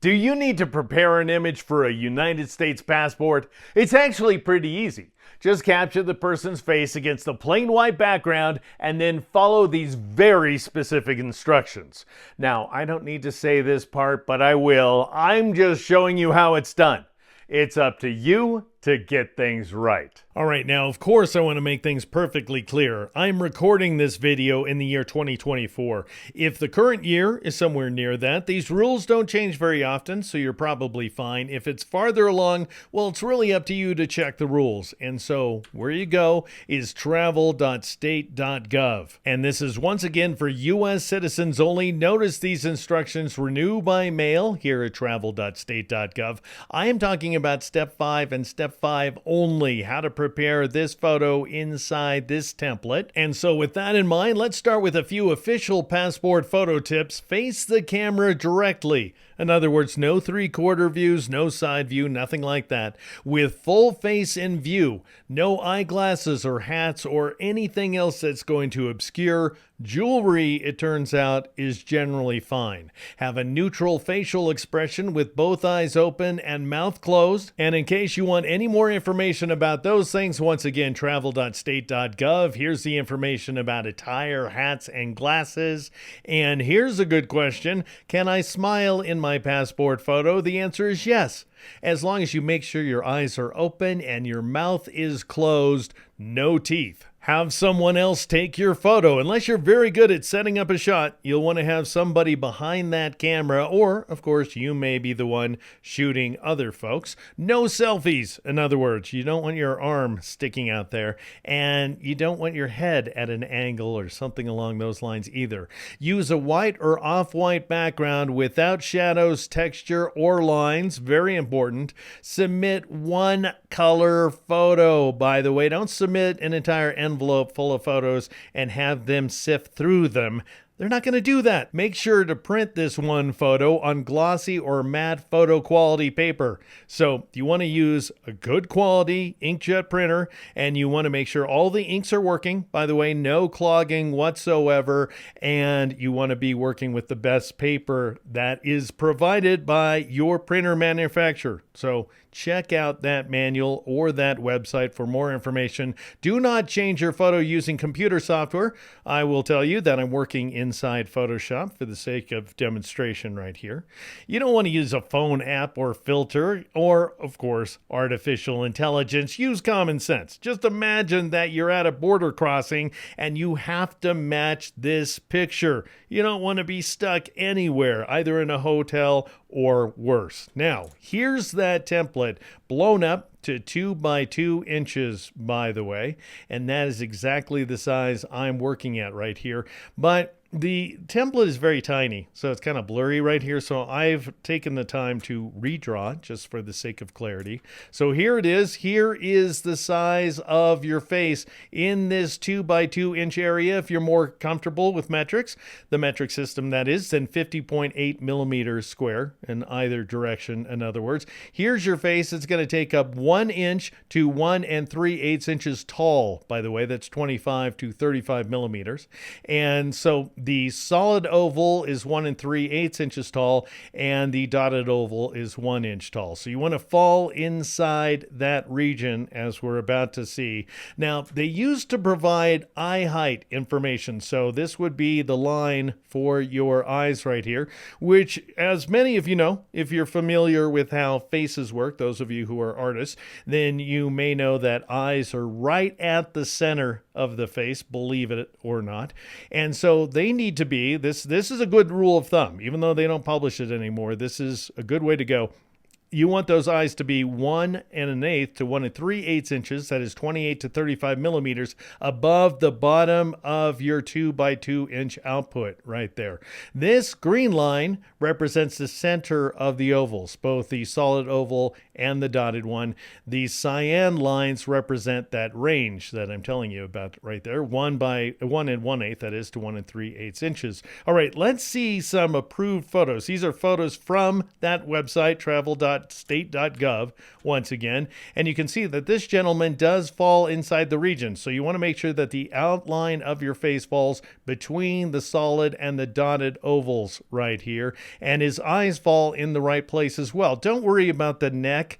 Do you need to prepare an image for a United States passport? It's actually pretty easy. Just capture the person's face against a plain white background and then follow these very specific instructions. Now, I don't need to say this part, but I will. I'm just showing you how it's done. It's up to you to get things right. All right, now, of course, I want to make things perfectly clear. I'm recording this video in the year 2024. If the current year is somewhere near that, these rules don't change very often, so you're probably fine. If it's farther along, well, it's really up to you to check the rules. And so where you go is travel.state.gov. And this is once again for U.S. citizens only. Notice these instructions renew by mail here at travel.state.gov. I am talking about step 5 and step 5 only, how to prepare this photo inside this template. And so with that in mind, let's start with a few official passport photo tips. Face the camera directly. In other words, no three-quarter views, no side view, nothing like that. With full face in view, no eyeglasses or hats or anything else that's going to obscure. Jewelry, it turns out, is generally fine. Have a neutral facial expression with both eyes open and mouth closed. And in case you want any more information about those things, once again, travel.state.gov. Here's the information about attire, hats, and glasses. And here's a good question. Can I smile in my passport photo? The answer is yes. As long as you make sure your eyes are open and your mouth is closed, no teeth. Have someone else take your photo. Unless you're very good at setting up a shot, you'll want to have somebody behind that camera, or, of course, you may be the one shooting other folks. No selfies. In other words, you don't want your arm sticking out there, and you don't want your head at an angle or something along those lines either. Use a white or off-white background without shadows, texture, or lines. Very important. Submit one color photo, by the way. Don't submit an entire envelope full of photos and have them sift through them. They're not going to do that. Make sure to print this one photo on glossy or matte photo quality paper. So you want to use a good quality inkjet printer, and you want to make sure all the inks are working. By the way, no clogging whatsoever, and you want to be working with the best paper that is provided by your printer manufacturer. So check out that manual or that website for more information. Do not change your photo using computer software. I will tell you that I'm working inside Photoshop for the sake of demonstration right here. You don't want to use a phone app or filter or, of course, artificial intelligence. Use common sense. Just imagine that you're at a border crossing and you have to match this picture. You don't want to be stuck anywhere, either in a hotel or worse. Now, here's that template blown up to 2 by 2 inches, by the way, and that is exactly the size I'm working at right here. But the template is very tiny, so it's kind of blurry right here. So I've taken the time to redraw just for the sake of clarity. So here it is. Here is the size of your face in this 2 by 2 inch area. If you're more comfortable with metrics, the metric system that is, then 50.8 millimeters square in either direction. In other words, here's your face. It's going to take up 1 inch to 1 3/8 inches tall. By the way, that's 25 to 35 millimeters. And so the solid oval is 1 3/8 inches tall, and the dotted oval is 1 inch tall. So you want to fall inside that region, as we're about to see. Now, they used to provide eye height information. So this would be the line for your eyes right here, which, as many of you know, if you're familiar with how faces work, those of you who are artists, then you may know that eyes are right at the center of the face, believe it or not. And so they need to be, this is a good rule of thumb, even though they don't publish it anymore. This is a good way to go. You want those eyes to be 1 1/8 to 1 3/8 inches, that is 28 to 35 millimeters, above the bottom of your 2 by 2 inch output right there. This green line represents the center of the ovals, both the solid oval and the dotted one. The cyan lines represent that range that I'm telling you about right there, 1 by 1 1/8, that is, to 1 3/8 inches. All right, let's see some approved photos. These are photos from that website, travel.state.gov. travel.state.gov once again. And you can see that this gentleman does fall inside the region. So you want to make sure that the outline of your face falls between the solid and the dotted ovals right here. And his eyes fall in the right place as well. Don't worry about the neck.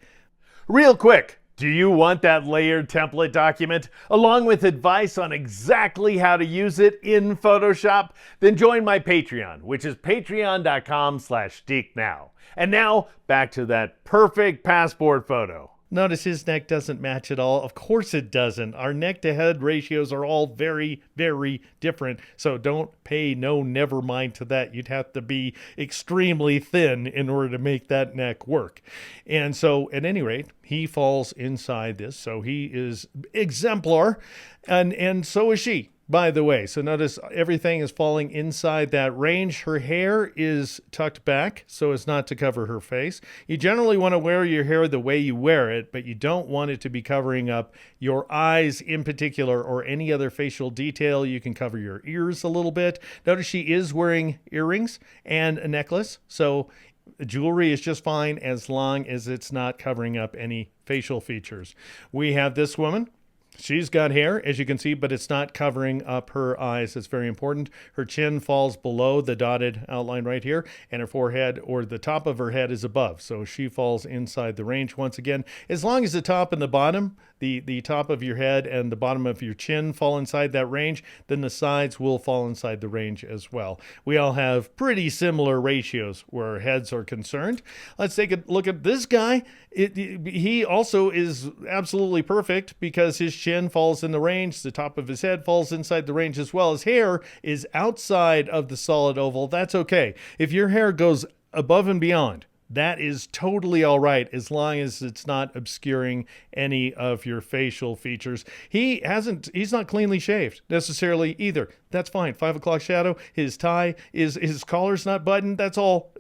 Real quick, do you want that layered template document along with advice on exactly how to use it in Photoshop? Then join my Patreon, which is patreon.com/DeekNow. And now back to that perfect passport photo. Notice his neck doesn't match at all. Of course it doesn't. Our neck to head ratios are all very, very different. So don't pay no never mind to that. You'd have to be extremely thin in order to make that neck work. And so at any rate, he falls inside this. So he is exemplar, and so is she, by the way. So notice everything is falling inside that range. Her hair is tucked back so as not to cover her face. You generally want to wear your hair the way you wear it, but you don't want it to be covering up your eyes in particular or any other facial detail. You can cover your ears a little bit. Notice she is wearing earrings and a necklace. So jewelry is just fine as long as it's not covering up any facial features. We have this woman. She's got hair, as you can see, but it's not covering up her eyes. It's very important. Her chin falls below the dotted outline right here, and her forehead or the top of her head is above. So she falls inside the range once again. As long as the top and the bottom, the top of your head and the bottom of your chin fall inside that range, then the sides will fall inside the range as well. We all have pretty similar ratios where our heads are concerned. Let's take a look at this guy. He also is absolutely perfect because his chin falls in the range. The top of his head falls inside the range as well. His hair is outside of the solid oval. That's okay. If your hair goes above and beyond, that is totally all right as long as it's not obscuring any of your facial features. He's not cleanly shaved necessarily either. That's fine. 5 o'clock shadow. His tie his collar's not buttoned. That's all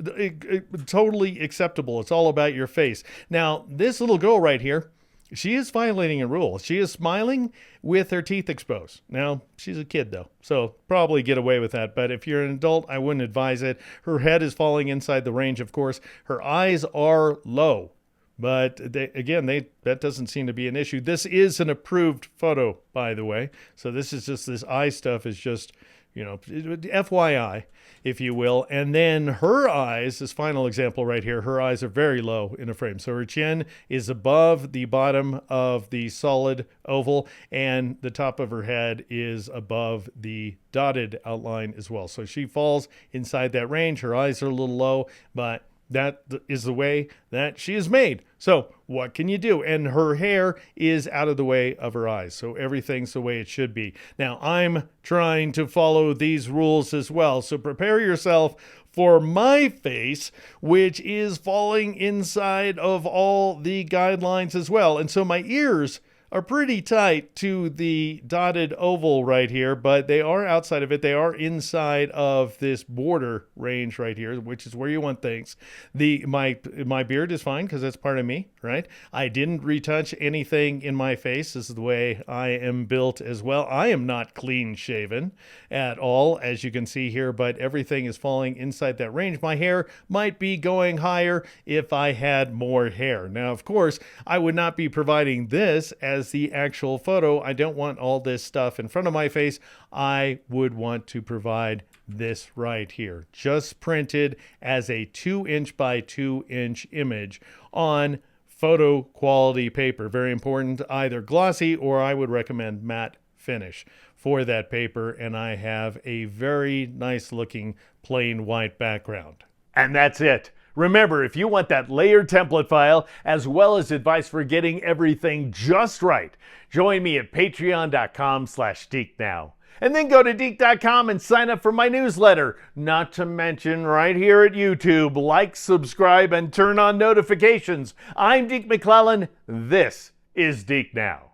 totally acceptable. It's all about your face. Now, this little girl right here, she is violating a rule. She is smiling with her teeth exposed. Now, she's a kid, though, so probably get away with that. But if you're an adult, I wouldn't advise it. Her head is falling inside the range, of course. Her eyes are low, but that doesn't seem to be an issue. This is an approved photo, by the way. So this eye stuff is just, FYI, if you will. And then her eyes, this final example right here, her eyes are very low in a frame. So her chin is above the bottom of the solid oval, and the top of her head is above the dotted outline as well. So she falls inside that range. Her eyes are a little low, but that is the way that she is made. So what can you do? And her hair is out of the way of her eyes. So everything's the way it should be. Now, I'm trying to follow these rules as well. So prepare yourself for my face, which is falling inside of all the guidelines as well. And so my ears are pretty tight to the dotted oval right here, but they are outside of it. They are inside of this border range right here, which is where you want things. My beard is fine because that's part of me, right? I didn't retouch anything in my face. This is the way I am built as well. I am not clean shaven at all, as you can see here, but everything is falling inside that range. My hair might be going higher if I had more hair. Now, of course, I would not be providing this as the actual photo. I don't want all this stuff in front of my face. I would want to provide this right here, just printed as a 2-inch by 2-inch image on photo quality paper. Very important, either glossy or I would recommend matte finish for that paper. And I have a very nice looking plain white background. And that's it. Remember, if you want that layered template file, as well as advice for getting everything just right, join me at patreon.com/DeekNow. And then go to Deek.com and sign up for my newsletter. Not to mention right here at YouTube, like, subscribe, and turn on notifications. I'm Deke McClellan. This is Deek Now.